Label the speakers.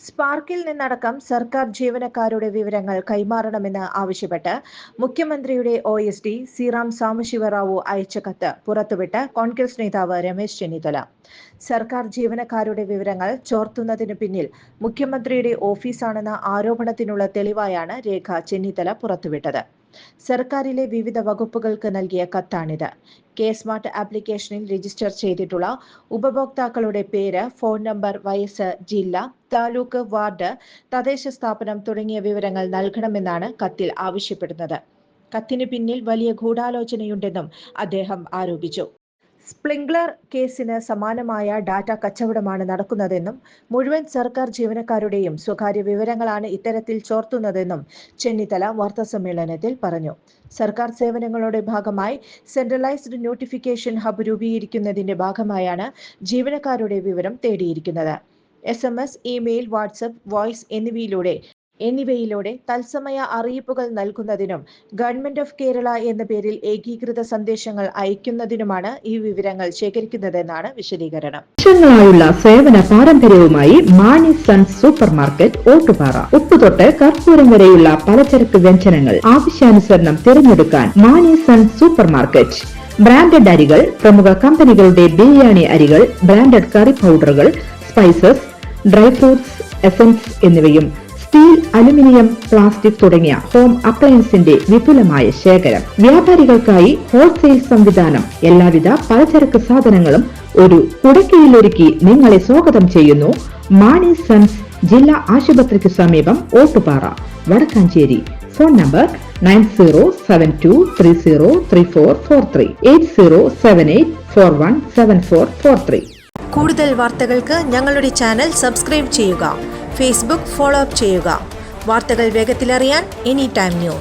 Speaker 1: സ്പാർക്കിൽ നിന്നടക്കം സർക്കാർ ജീവനക്കാരുടെ വിവരങ്ങൾ കൈമാറണമെന്ന് ആവശ്യപ്പെട്ട് മുഖ്യമന്ത്രിയുടെ OSD ശ്രീറാം സാംബശിവറാവു അയച്ച കത്ത് പുറത്തുവിട്ട് കോൺഗ്രസ് നേതാവ് രമേശ് ചെന്നിത്തല. സർക്കാർ ജീവനക്കാരുടെ വിവരങ്ങൾ ചോർത്തുന്നതിന് പിന്നിൽ മുഖ്യമന്ത്രിയുടെ ഓഫീസാണെന്ന ആരോപണത്തിനുള്ള തെളിവായാണ് രേഖ ചെന്നിത്തല പുറത്തുവിട്ടത്. സർക്കാരിലെ വിവിധ വകുപ്പുകൾക്ക് നൽകിയ കത്താണിത്. കെ-സ്മാർട്ട് ആപ്ലിക്കേഷനിൽ രജിസ്റ്റർ ചെയ്തിട്ടുള്ള ഉപഭോക്താക്കളുടെ പേര്, ഫോൺ നമ്പർ, വയസ്സ്, ജില്ല, താലൂക്ക്, വാർഡ്, തദ്ദേശ സ്ഥാപനം തുടങ്ങിയ വിവരങ്ങൾ നൽകണമെന്നാണ് കത്തിൽ ആവശ്യപ്പെടുന്നത്. കത്തിന് പിന്നിൽ വലിയ ഗൂഢാലോചനയുണ്ടെന്നും അദ്ദേഹം ആരോപിച്ചു. സ്പ്രിംഗ്ലർ കേസിന് സമാനമായ ഡാറ്റ കച്ചവടമാണ് നടക്കുന്നതെന്നും മുഴുവൻ സർക്കാർ ജീവനക്കാരുടെയും സ്വകാര്യ വിവരങ്ങളാണ് ഇത്തരത്തിൽ ചോർത്തുന്നതെന്നും ചെന്നിത്തല വാർത്താസമ്മേളനത്തിൽ പറഞ്ഞു. സർക്കാർ സേവനങ്ങളുടെ ഭാഗമായി സെൻട്രലൈസ്ഡ് നോട്ടിഫിക്കേഷൻ ഹബ് രൂപീകരിക്കുന്നതിന്റെ ഭാഗമായാണ് ജീവനക്കാരുടെ വിവരം തേടിയിരിക്കുന്നത്. SMS, ഇമെയിൽ, വാട്സ്ആപ്പ്, വോയിസ് എന്നിവയിലൂടെ തത്സമയ അറിയിപ്പുകൾ നൽകുന്നതിനും ഗവൺമെന്റ് ഓഫ് കേരള എന്ന പേരിൽ ഏകീകൃത സന്ദേശങ്ങൾ അയക്കുന്നതിനുമാണ് ഈ വിവരങ്ങൾ ശേഖരിക്കുന്നതെന്നാണ് വിശദീകരണം.
Speaker 2: വർഷങ്ങളായുള്ള സേവന പാരമ്പര്യവുമായി Mani sons supermarket, Ottupara. ഉപ്പ് തൊട്ട് കർപ്പൂരം വരെയുള്ള പലചരക്ക് വ്യഞ്ജനങ്ങൾ ആവശ്യാനുസരണം തിരഞ്ഞെടുക്കാൻ Mani sons supermarket. Branded അരികൾ, പ്രമുഖ കമ്പനികളുടെ ബിരിയാണി അരികൾ, ബ്രാൻഡഡ് കറി പൗഡറുകൾ, സ്പൈസസ്, ഡ്രൈ ഫ്രൂട്ട്സ്, എസൻസ് എന്നിവയും സ്റ്റീൽ, അലുമിനിയം, പ്ലാസ്റ്റിക് തുടങ്ങിയ ഹോം അപ്ലയൻസിന്റെ വിപുലമായ ശേഖരം. വ്യാപാരികൾക്കായി ഹോൾസെയിൽ സംവിധാനം. എല്ലാവിധ പലചരക്ക് സാധനങ്ങളും ഒരു കുടക്കീഴിലൊരുക്കി നിങ്ങളെ സ്വാഗതം ചെയ്യുന്നു. മാണി സൺസ്, ജില്ലാ ആശുപത്രിക്ക് സമീപം, ഓട്ടുപാറ, വടക്കാഞ്ചേരി. Phone number 9072303443 8078417443.
Speaker 3: കൂടുതൽ വാർത്തകൾക്ക് ഞങ്ങളുടെ ചാനൽ സബ്സ്ക്രൈബ് ചെയ്യുക. ഫേസ്ബുക്ക് ഫോളോ അപ്പ് ചെയ്യുക. വാർത്തകൾ വേഗത്തിലറിയാൻ Anytime News.